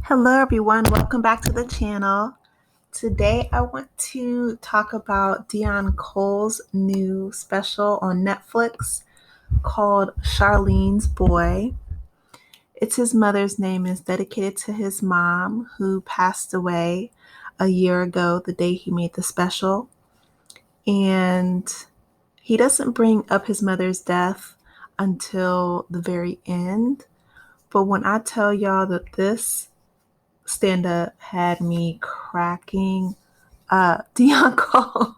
Hello, everyone. Welcome back to the channel. Today, I want to talk about Deon Cole's new special on Netflix called Charlene's Boy. It's his mother's name, is dedicated to his mom, who passed away a year ago, the day he made the special. And he doesn't bring up his mother's death until the very end. But when I tell y'all that this stand up had me cracking up. Deon Cole.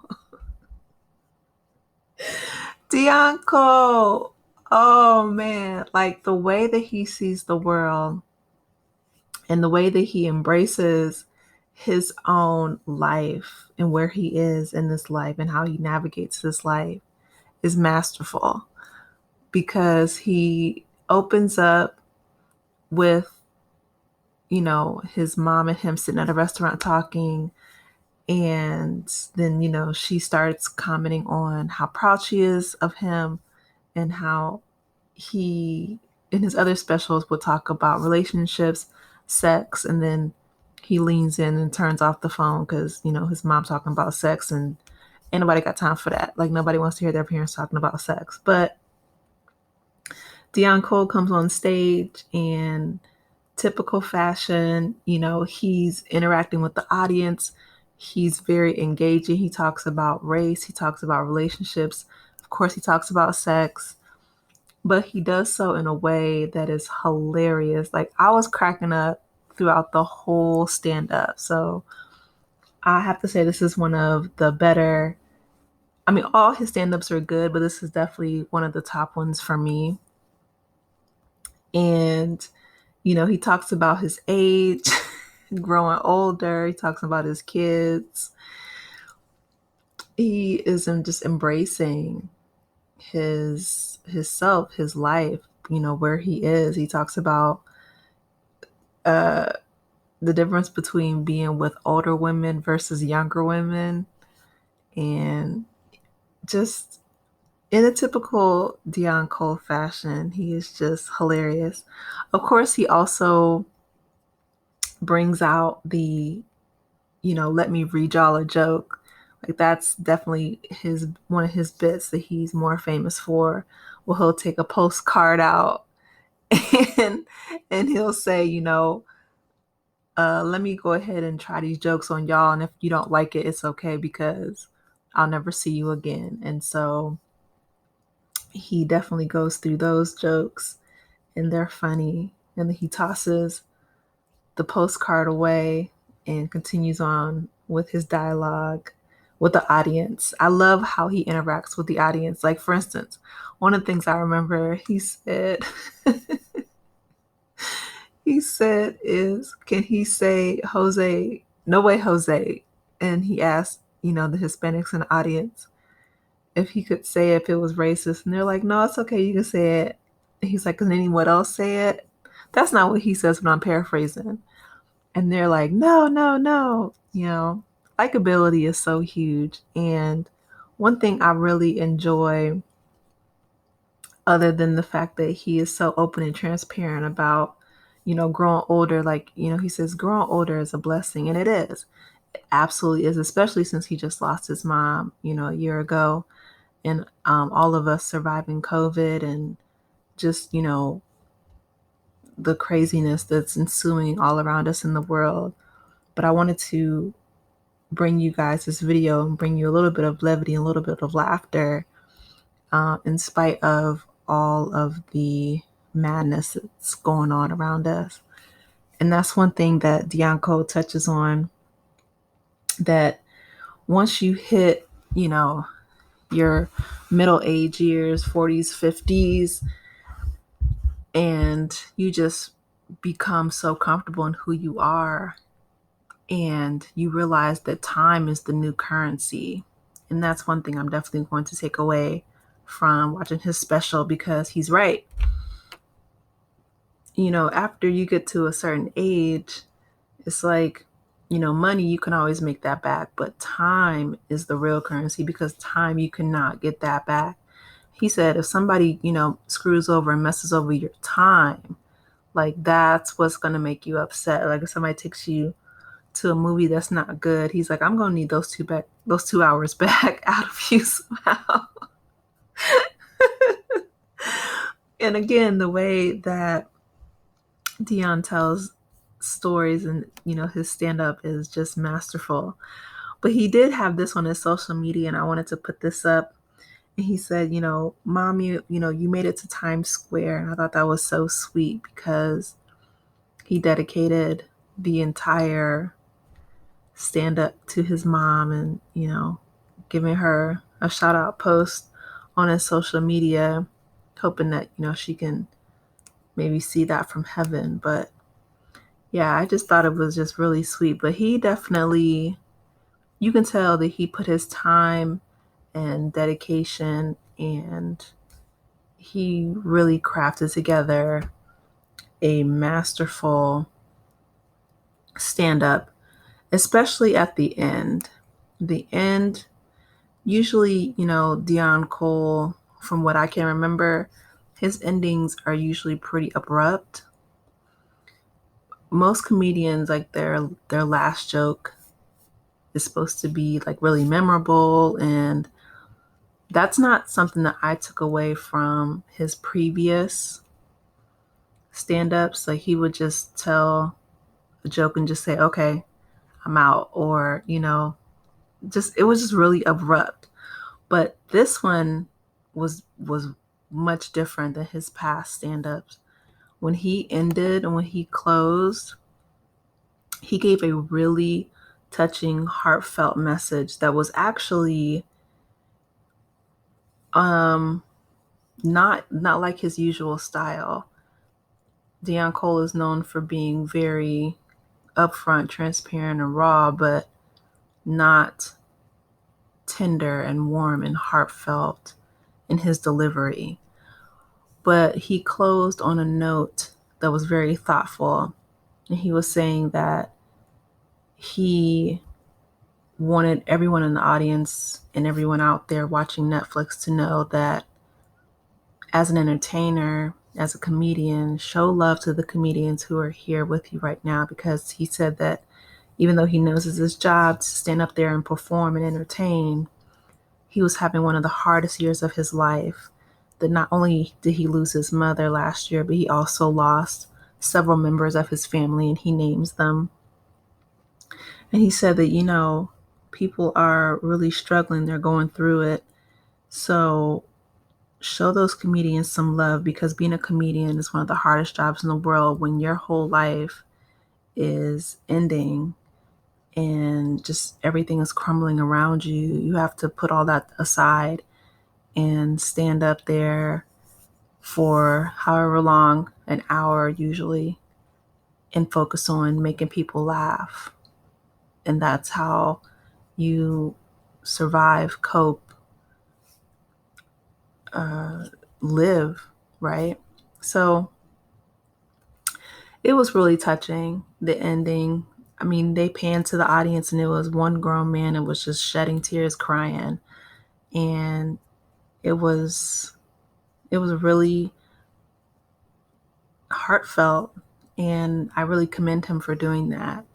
Deon Cole. Oh man. Like the way that he sees the world and the way that he embraces his own life and where he is in this life and how he navigates this life is masterful because he opens up with, his mom and him sitting at a restaurant talking. And then, she starts commenting on how proud she is of him and how he, in his other specials, would talk about relationships, sex, and then he leans in and turns off the phone because, his mom's talking about sex and ain't nobody got time for that. Like, nobody wants to hear their parents talking about sex. But Deon Cole comes on stage and typical fashion, he's interacting with the audience. He's very engaging. He talks about race. He talks about relationships. Of course, he talks about sex, but he does so in a way that is hilarious. Like, I was cracking up throughout the whole stand up. So I have to say, this is one of the better. I mean, all his stand ups are good, but this is definitely one of the top ones for me. And he talks about his age, growing older. He talks about his kids. He is just embracing his self, his life, where he is. He talks about uh, the difference between being with older women versus younger women. And just in a typical Deon Cole fashion, he is just hilarious. Of course, he also brings out the, let me read y'all a joke. Like, that's definitely his one of his bits that he's more famous for. Well, he'll take a postcard out and he'll say, let me go ahead and try these jokes on y'all, and if you don't like it, it's okay because I'll never see you again. And so he definitely goes through those jokes, and they're funny. And then he tosses the postcard away and continues on with his dialogue with the audience. I love how he interacts with the audience. Like, for instance, one of the things I remember he said, he said is, can he say Jose? No way, Jose. And he asked, the Hispanics in the audience if he could say if it was racist. And they're like, no, it's okay. You can say it. And he's like, can anyone else say it? That's not what he says when I'm paraphrasing. And they're like, no, no, no. Likability is so huge. And one thing I really enjoy, other than the fact that he is so open and transparent about, growing older, like, he says growing older is a blessing. And it is. It absolutely is, especially since he just lost his mom, a year ago. And all of us surviving COVID and just, the craziness that's ensuing all around us in the world. But I wanted to bring you guys this video and bring you a little bit of levity and a little bit of laughter in spite of all of the madness that's going on around us. And that's one thing that Deon Cole touches on, that once you hit, your middle age years, 40s, 50s, and you just become so comfortable in who you are, and you realize that time is the new currency. And that's one thing I'm definitely going to take away from watching his special, because he's right. After you get to a certain age, it's like, money, you can always make that back, but time is the real currency, because time, you cannot get that back. He said if somebody, screws over and messes over your time, Like, that's what's going to make you upset. Like, if somebody takes you to a movie that's not good, he's like, I'm going to need those 2 hours back out of you somehow. And again, the way that Dion tells stories and, his stand up is just masterful. But he did have this on his social media, and I wanted to put this up. And he said, Mom, you made it to Times Square. And I thought that was so sweet because he dedicated the entire stand up to his mom and, giving her a shout out post on his social media, hoping that, she can maybe see that from heaven. But yeah, I just thought it was just really sweet. But he definitely, you can tell that he put his time and dedication, and he really crafted together a masterful stand up, especially at the end. The end, usually, Dion Cole, from what I can remember, his endings are usually pretty abrupt. Most comedians, like their last joke is supposed to be like really memorable, and that's not something that I took away from his previous stand-ups. Like, he would just tell a joke and just say, okay, I'm out, or it was just really abrupt. But this one was much different than his past stand-ups. When he ended and when he closed, he gave a really touching, heartfelt message that was actually not like his usual style. Dion Cole is known for being very upfront, transparent, and raw, but not tender and warm and heartfelt in his delivery. But he closed on a note that was very thoughtful. And he was saying that he wanted everyone in the audience and everyone out there watching Netflix to know that as an entertainer, as a comedian, show love to the comedians who are here with you right now, because he said that even though he knows it's his job to stand up there and perform and entertain, he was having one of the hardest years of his life. That not only did he lose his mother last year, but he also lost several members of his family, and he names them. And he said that, people are really struggling. They're going through it. So show those comedians some love, because being a comedian is one of the hardest jobs in the world when your whole life is ending and just everything is crumbling around you. You have to put all that aside and stand up there for however long, an hour usually, and focus on making people laugh. And that's how you survive, cope, live, right? So it was really touching, the ending. I mean, they panned to the audience and it was one grown man and was just shedding tears, crying. And it was really heartfelt, and I really commend him for doing that.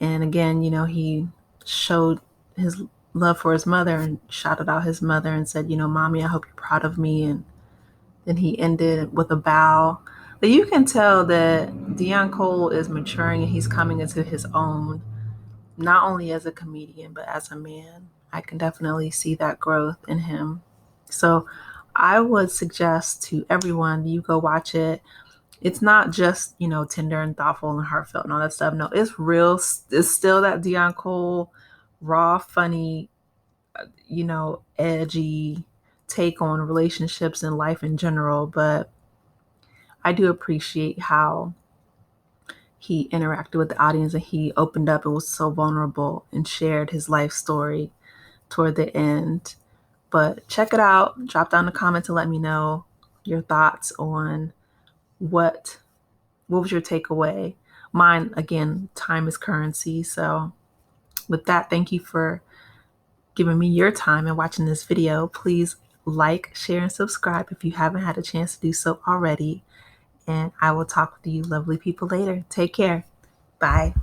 And again, he showed his love for his mother and shouted out his mother and said, Mommy, I hope you're proud of me. And then he ended with a bow. But you can tell that Dion Cole is maturing and he's coming into his own, not only as a comedian, but as a man. I can definitely see that growth in him. So I would suggest to everyone, you go watch it. It's not just, tender and thoughtful and heartfelt and all that stuff. No, it's real. It's still that Dion Cole, raw, funny, edgy take on relationships and life in general. But I do appreciate how he interacted with the audience and he opened up and was so vulnerable and shared his life story toward the end. But check it out. Drop down the comments and let me know your thoughts on what was your takeaway. Mine, again, time is currency. So with that, thank you for giving me your time and watching this video. Please like, share, and subscribe if you haven't had a chance to do so already. and I will talk with you lovely people later. Take care. Bye.